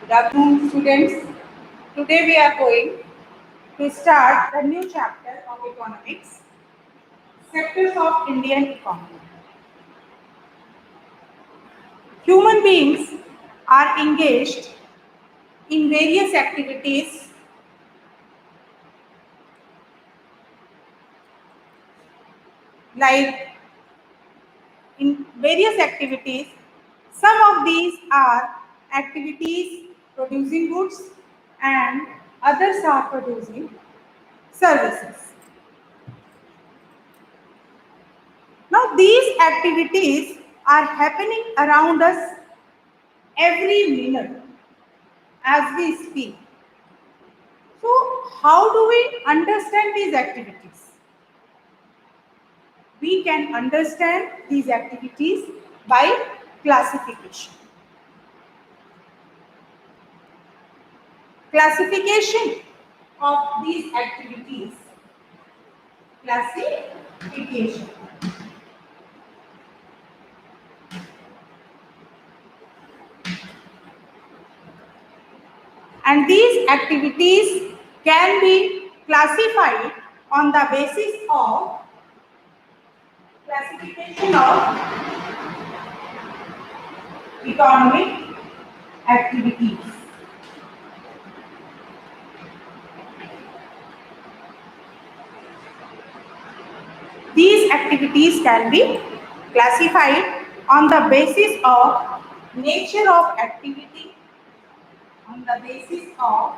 Good afternoon, students. Today we are going to start the new chapter of economics, sectors of Indian economy. Human beings are engaged in various activities like in various activities. Some of these are activities producing goods and others are producing services. Now, these activities are happening around us every minute as we speak. So, how do we understand these activities? We can understand these activities by classification. Classification of these activities. Classification. And these activities can be classified on the basis of classification of economic activities. These activities can be classified on the basis of nature of activity, on the basis of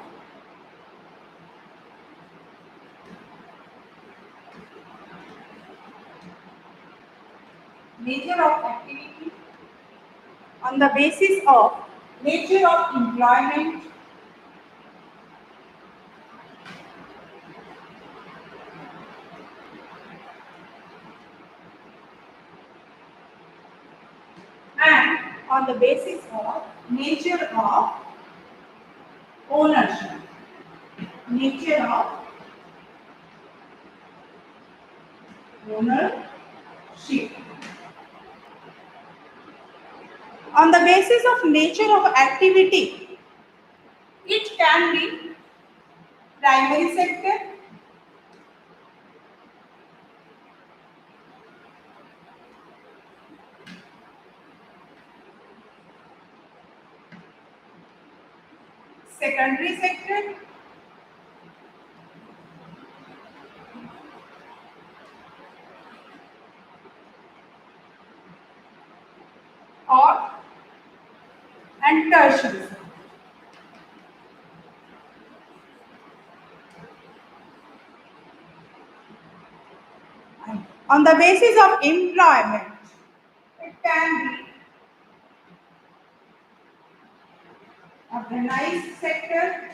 nature of activity, on the basis of nature of employment, and on the basis of nature of ownership. Nature of ownership. On the basis of nature of activity, it can be primary sector, secondary sector, or and tertiary sector. On the basis of employment, it can be organized sector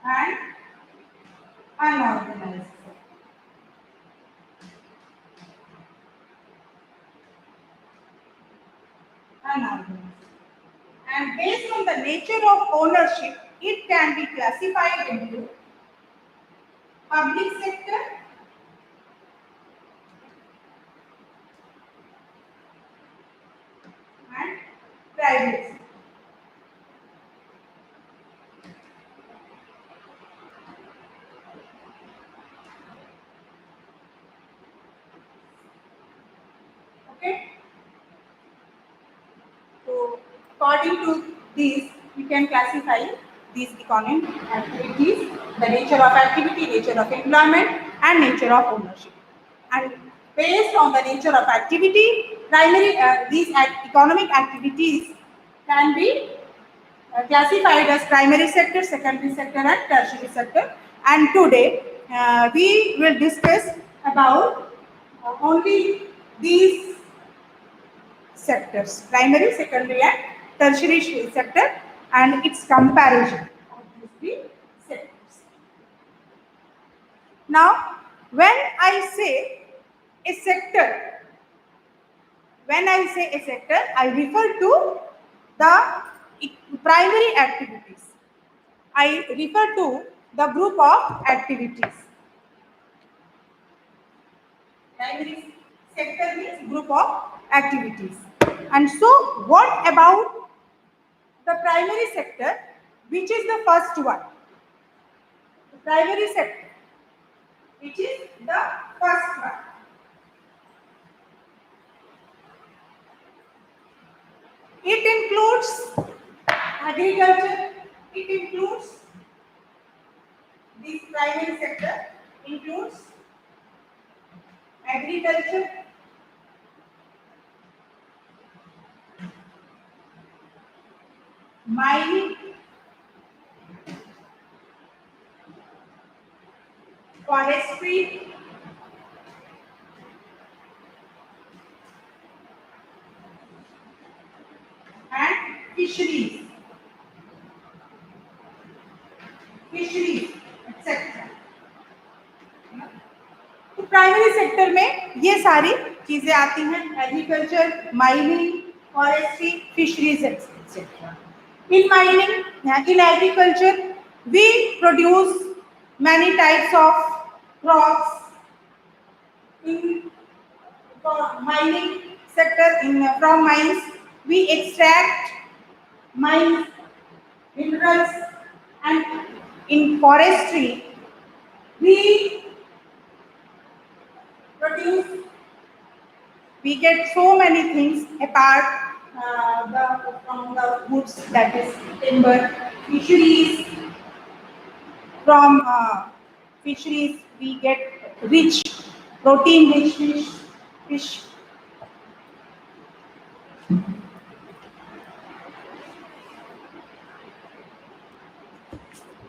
and unorganized sector. Unorganized. And based on the nature of ownership, it can be classified into public sector and private sector. Okay. So, according to these, we can classify these economic activities, the nature of activity, nature of employment, and nature of ownership. And based on the nature of activity, these economic activities can be classified as primary sector, secondary sector, and tertiary sector. And today we will discuss about only these sectors, primary, secondary, and tertiary sector, and its comparison of these three sectors. Now, when I say a sector, I refer to the primary activities. I refer to the group of activities. Primary sector means group of activities. And so what about the primary sector, which is the first one? The primary sector, which is the first one. It includes agriculture, it includes, this primary sector includes agriculture, mining, forestry, and fisheries, etc. तो primary sector में ये सारी चीजें आती हैं, agriculture, mining, forestry, fisheries etcetera. In mining, in agriculture, we produce many types of crops. In mining sector, from mines, we extract mines, minerals, and in forestry, we produce, we get so many things apart from the woods, that is timber. Fisheries, from fisheries we get rich, protein rich fish.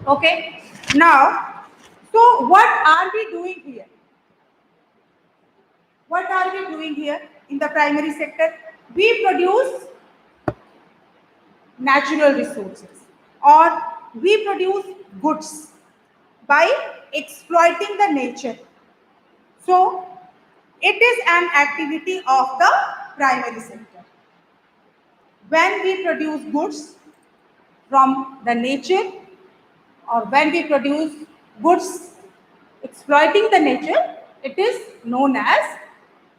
Okay, now, so what are we doing here? What are we doing here in the primary sector? We produce natural resources, or we produce goods by exploiting the nature. So, it is an activity of the primary sector. When we produce goods from the nature, or when we produce goods exploiting the nature, it is known as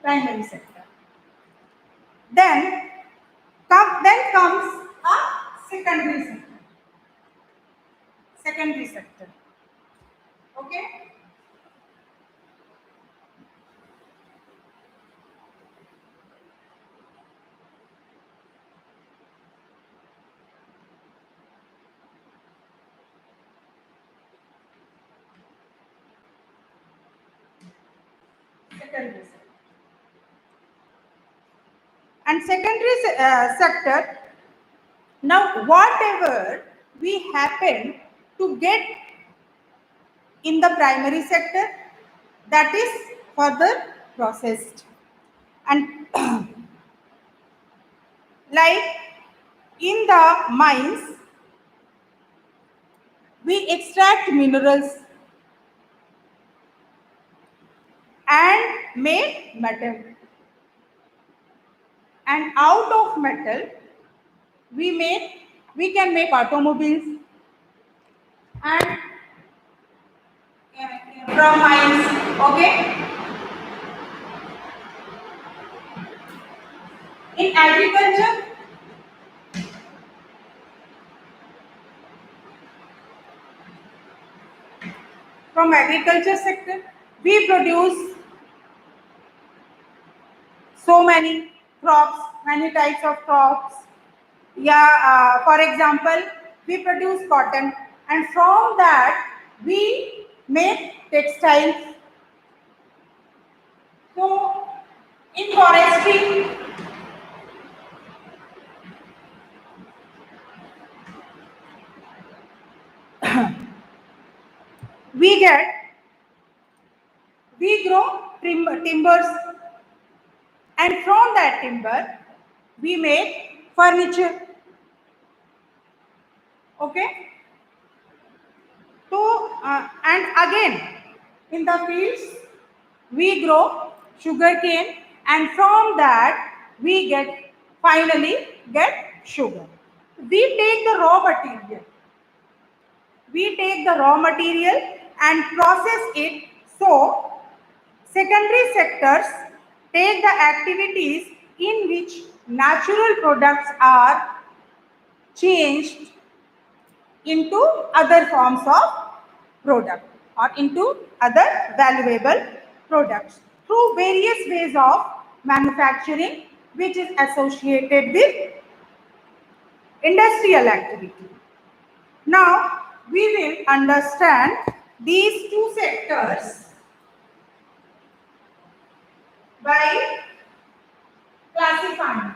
primary sector. Then comes a secondary sector. Secondary sector. Okay? Secondary sector. And secondary sector, now whatever we happen to get in the primary sector, that is further processed. And like in the mines, we extract minerals and make metal. And out of metal, we can make automobiles, and from mines. Okay. In agriculture, from agriculture sector, we produce so many crops, many types of crops. Yeah, for example, we produce cotton, and from that we make textiles. So, in forestry, we grow timbers, and from that timber we make furniture. Okay. So, and again in the fields we grow sugarcane, and from that we finally get sugar. We take the raw material. We take the raw material and process it. So, secondary sectors take the activities in which natural products are changed into other forms of product or into other valuable products through various ways of manufacturing which is associated with industrial activity. Now we will understand these two sectors by classifying.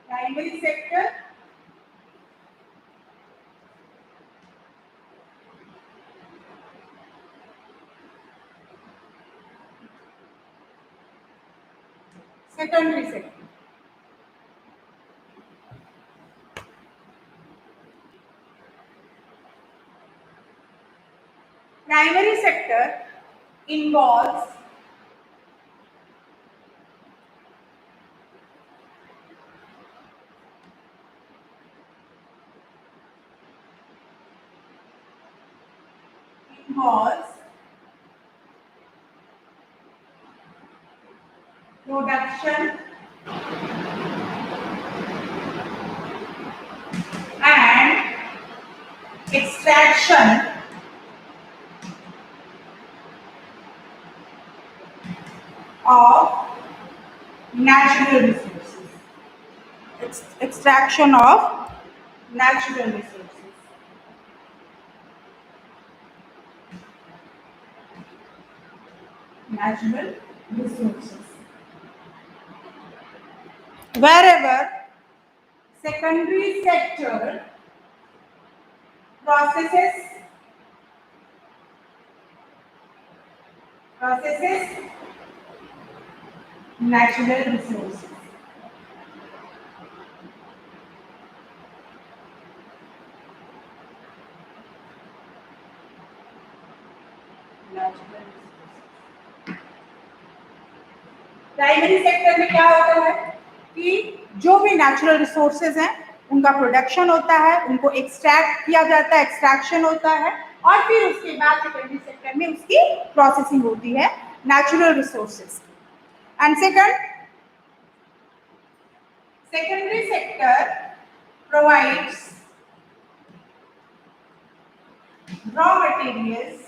Primary sector, secondary sector. Primary sector involves production and extraction of natural resources. Extraction of natural resources. Natural resources. Wherever secondary sector processes natural resources. Primary sector में क्या होता है कि जो भी natural resources हैं उनका production होता है, उनको एक्सट्रैक्ट किया जाता है, एक्सट्रैक्शन होता है और फिर उसके बाद सेकेंडरी सेक्टर में उसकी प्रोसेसिंग होती है natural resources. And secondary sector provides raw materials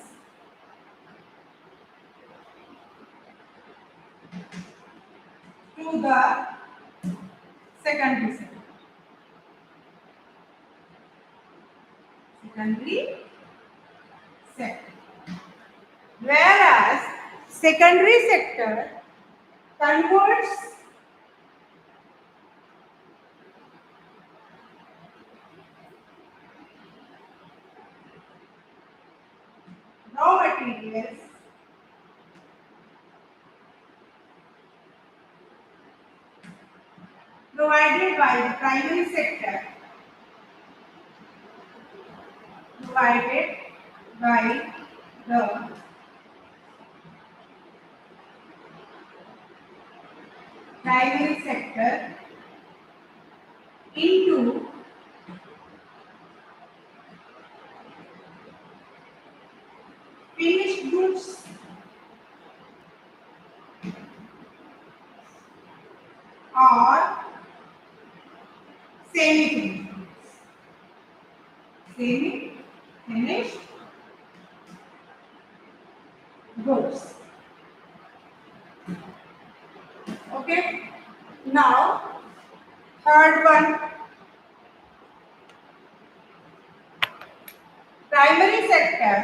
to the secondary sector. Whereas secondary sector converts raw materials provided by the primary sector into finished goods or semi-finished goods. Okay. Now, third one, primary sector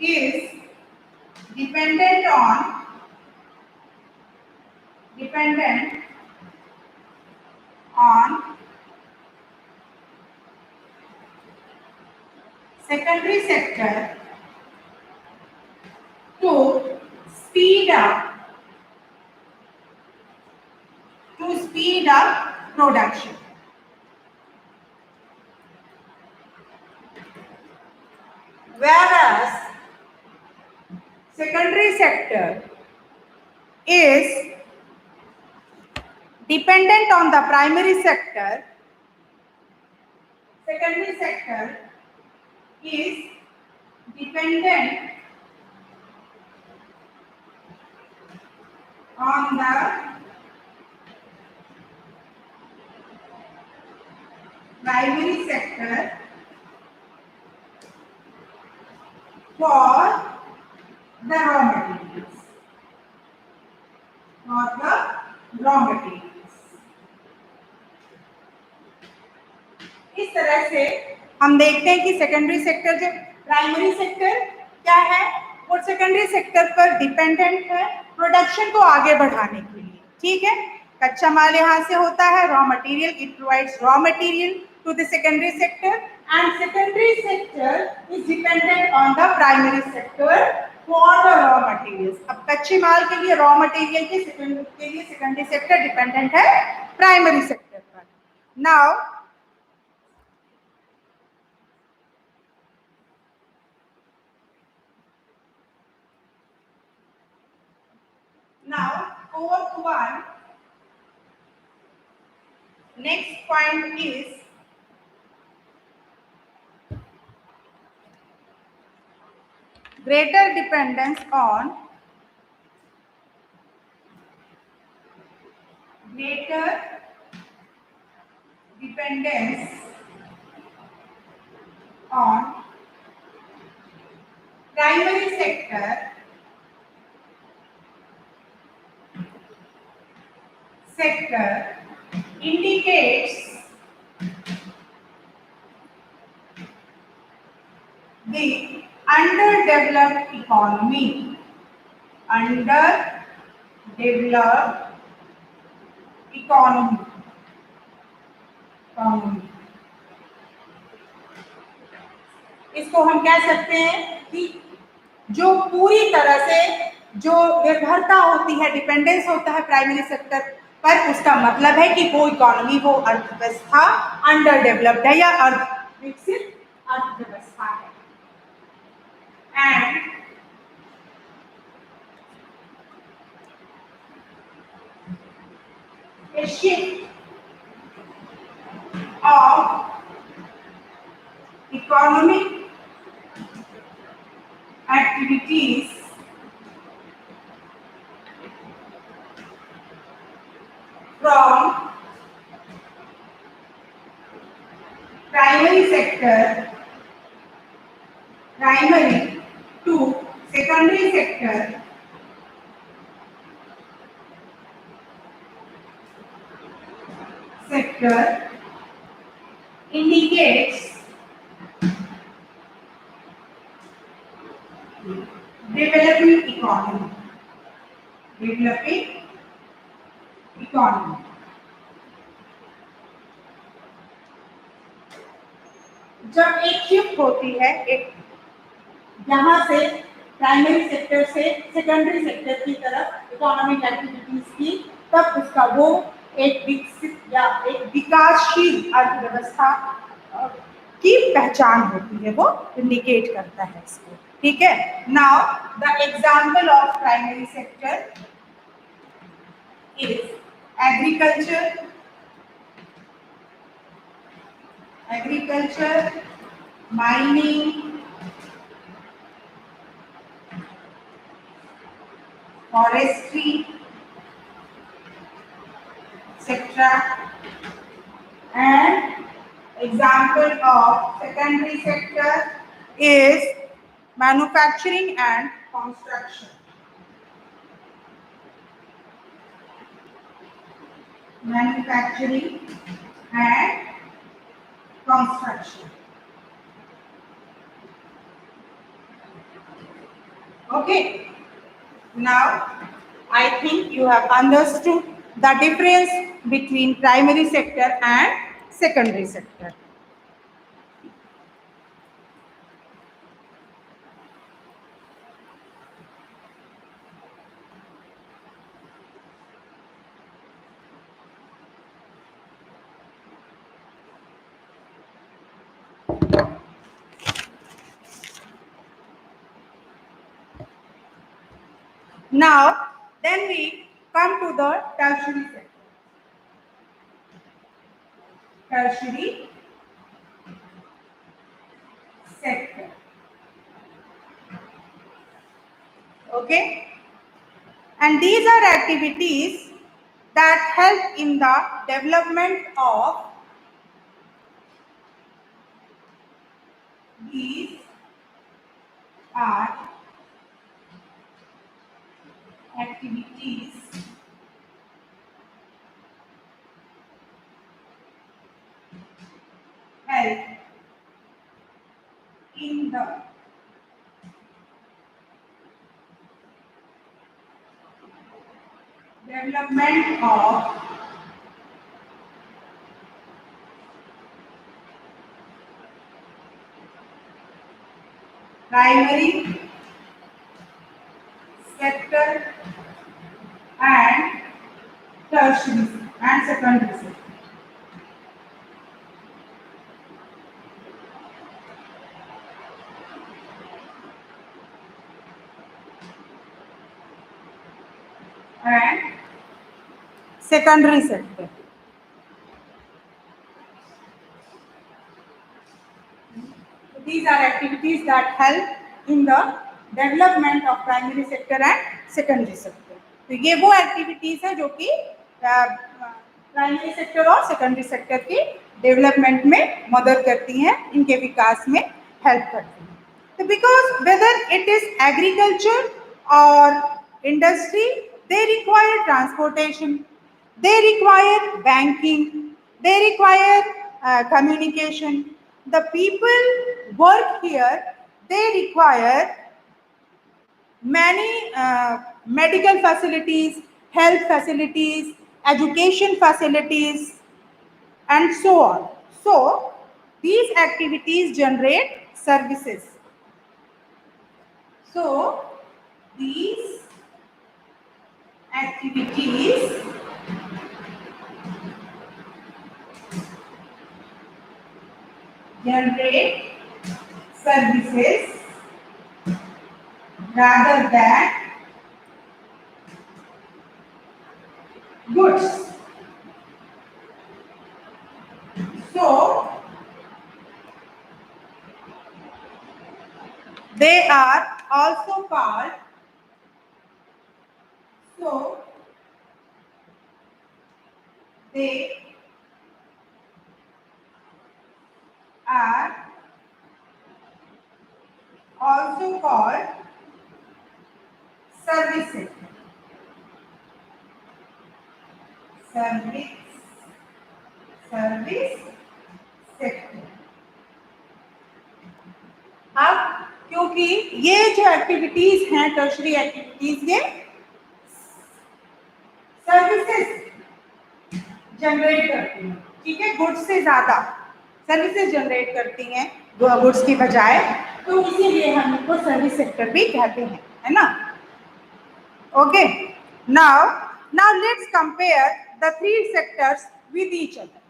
is dependent on secondary sector to speed up production. whereas secondary sector is dependent on the primary sector. Secondary sector is dependent on the primary sector for the raw materials. For the raw materials. इस तरह से हम देखते हैं कि secondary sector जो primary sector क्या है, वो सेकेंडरी सेक्टर पर डिपेंडेंट है प्रोडक्शन को आगे बढ़ाने के लिए. ठीक है, कच्चा माल यहाँ से होता है, raw material, it provides raw material to the secondary sector and secondary sector is dependent on the primary sector for the raw materials. अब कच्चे माल के लिए रॉ मटेरियल के लिए सेकेंडरी सेक्टर डिपेंडेंट है प्राइमरी सेक्टर पर. Now fourth one, next point is greater dependence on primary sector indicates the underdeveloped economy. Underdeveloped economy. इसको हम कह सकते हैं कि जो पूरी तरह से जो निर्भरता होती है, डिपेंडेंस होता है प्राइमरी सेक्टर पर, उसका मतलब है कि वो इकोनॉमी, वो अर्थव्यवस्था अंडर डेवलप्ड है या विकसित अर्थव्यवस्था है. And a shift of economic activities from primary sector, primary to secondary sector indicates developing economy. जब एक शिफ्ट होती है, एक यहाँ से प्राइमरी सेक्टर से सेकेंडरी सेक्टर की तरफ इकोनॉमिक एक्टिविटीज की, तब उसका वो एक विकसित या एक विकासशील अर्थव्यवस्था की पहचान होती है, वो इंडिकेट करता है इसको. ठीक है. Now the example of primary sector is agriculture, mining, forestry, etc. And example of secondary sector is manufacturing and construction. Manufacturing and construction. Okay. Now, I think you have understood the difference between primary sector and secondary sector. Now, then we come to the tertiary sector. Tertiary sector. Okay? And these are activities that help in the development of these are activities help in the development of primary sector and tertiary and secondary sector. And secondary sector. These are activities that help in the development of primary sector and secondary sector. तो ये वो activities है जो कि primary sector और secondary sector की development में मदद करती हैं, इनके विकास में हेल्प करती हैं. तो because whether it is agriculture और industry, they require transportation, they require banking, they require communication. The people work here, they require many medical facilities, health facilities, education facilities, and so on. So these activities generate services. So these activities generate services rather than goods. So they are also called, so they are also called services. Service sector. अब क्योंकि ये जो activities हैं tertiary activities, ये services generate करती हैं, ठीक है, गुड्स से ज्यादा सर्विसेज जनरेट करती हैं गुड्स की बजाय, तो इसीलिए हम इनको सर्विस सेक्टर भी कहते हैं, है ना. Okay, now let's compare the three sectors with each other.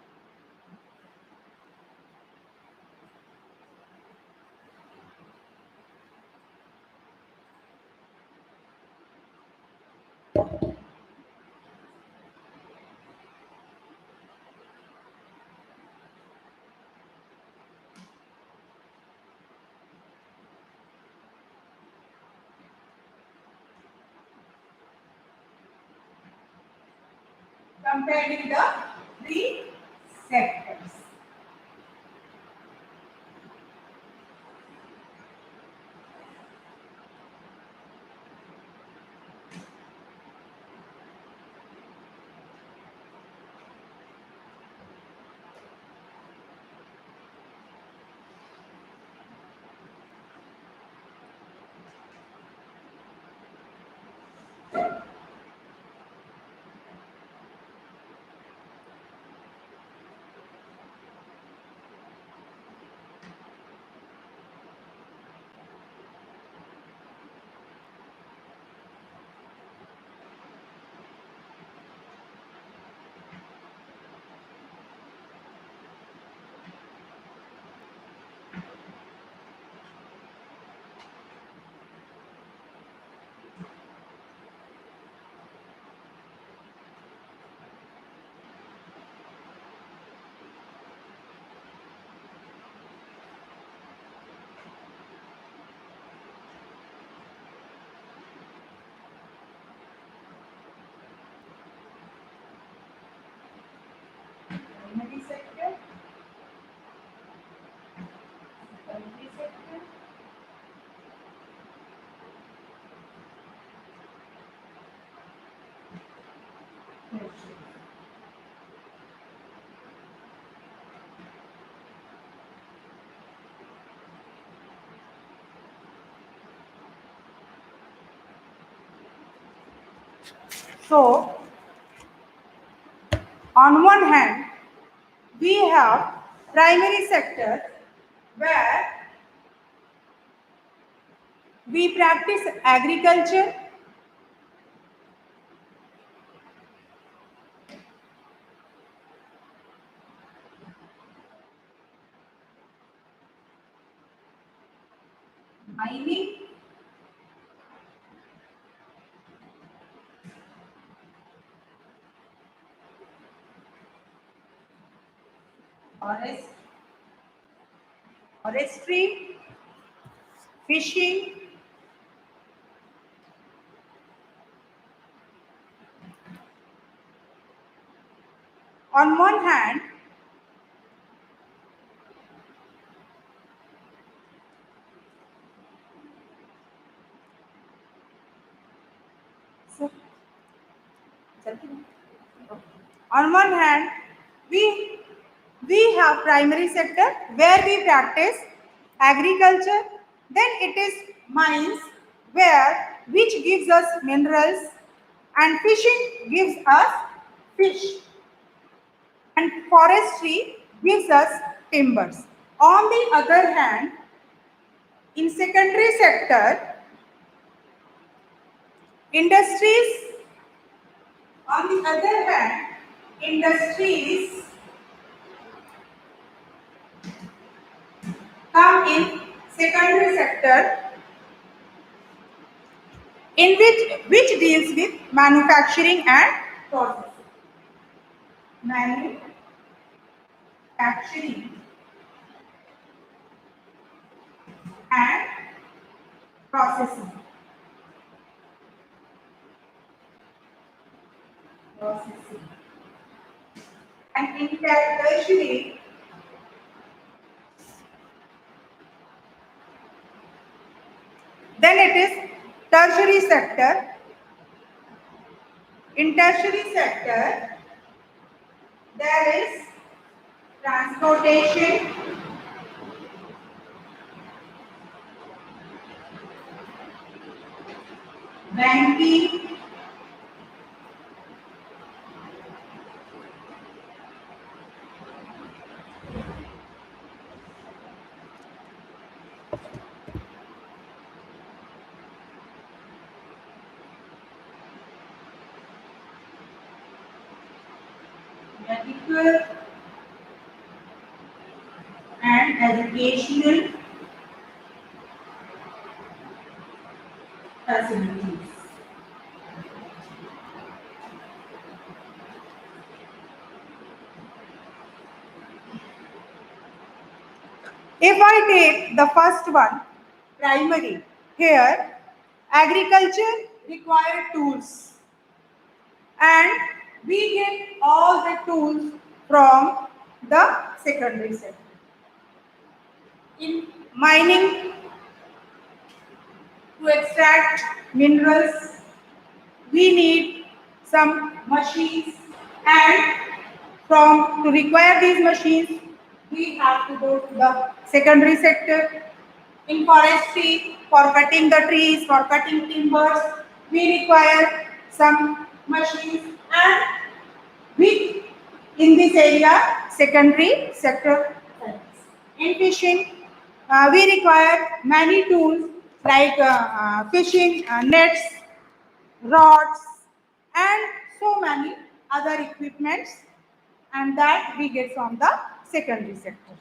Comparing the three sectors. So, on one hand, we have primary sector where we practice agriculture, mining, forestry, fishing, on one hand, so, on one hand, we have primary sector where we practice agriculture, then it is mines where which gives us minerals, and fishing gives us fish, and forestry gives us timbers. On the other hand, in secondary sector, industries, on the other hand, industries come in secondary sector in which deals with manufacturing and processing. Manufacturing and processing. And in tertiary, then it is tertiary sector. In tertiary sector, there is transportation, banking, medical and educational facilities. If I take the first one, primary, here agriculture require tools, and we get all the tools from the secondary sector. In mining, to extract minerals, we need some machines, and to require these machines, we have to go to the secondary sector. In forestry, for cutting the trees, for cutting timbers, we require some machines, and we in this area secondary sector. In fishing, we require many tools like fishing nets, rods, and so many other equipments, and that we get from the secondary sector.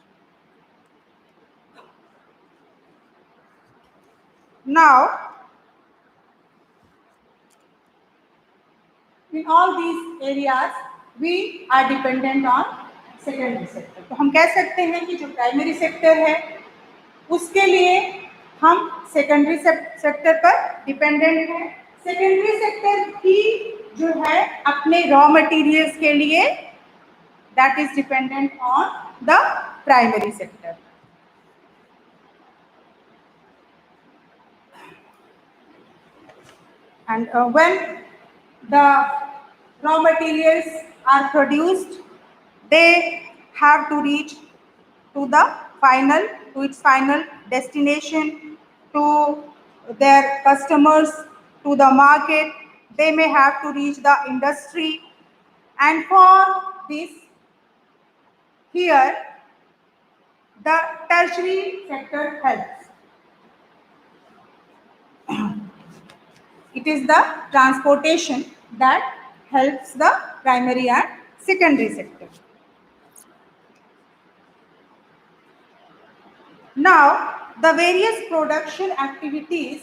Now, in all these areas, we are dependent on secondary sector. तो हम कह सकते हैं कि जो primary sector है उसके लिए हम सेकेंडरी सेक्टर पर डिपेंडेंट हैं. सेकेंडरी सेक्टर ही जो है अपने रॉ मटेरियल्स के लिए that is dependent on the primary sector. And when the raw materials are produced, they have to reach to its final destination, to their customers, to the market, they may have to reach the industry, and for this, here the tertiary sector helps. It is the transportation that helps the primary and secondary sector. Now, the various production activities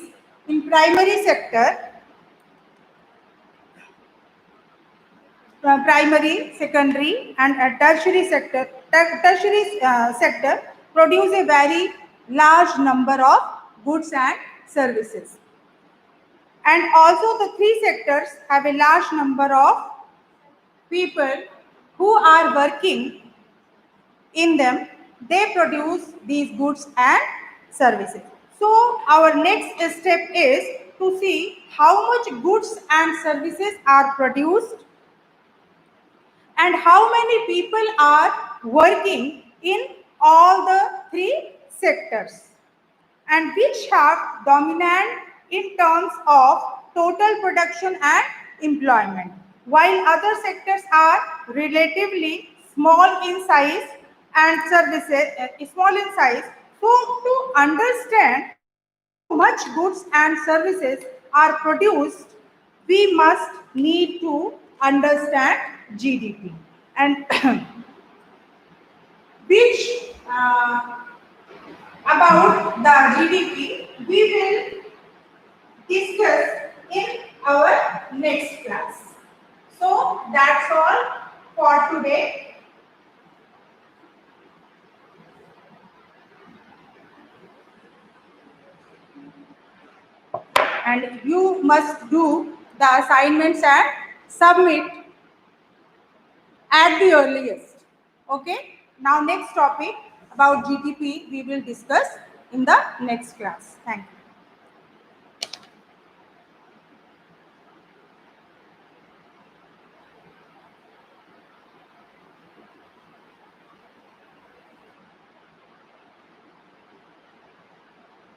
in primary sector, primary, secondary, and tertiary sector, sector produce a very large number of goods and services. And also the three sectors have a large number of people who are working in them. They produce these goods and services. So our next step is to see how much goods and services are produced and how many people are working in all the three sectors, and which have dominant in terms of total production and employment, while other sectors are relatively small in size and services small in size. So to understand how much goods and services are produced, we must need to understand GDP, and which about the GDP we will discuss in our next class. So that's all for today. And you must do the assignments and submit at the earliest. Okay. Now next topic about GDP we will discuss in the next class. Thank you.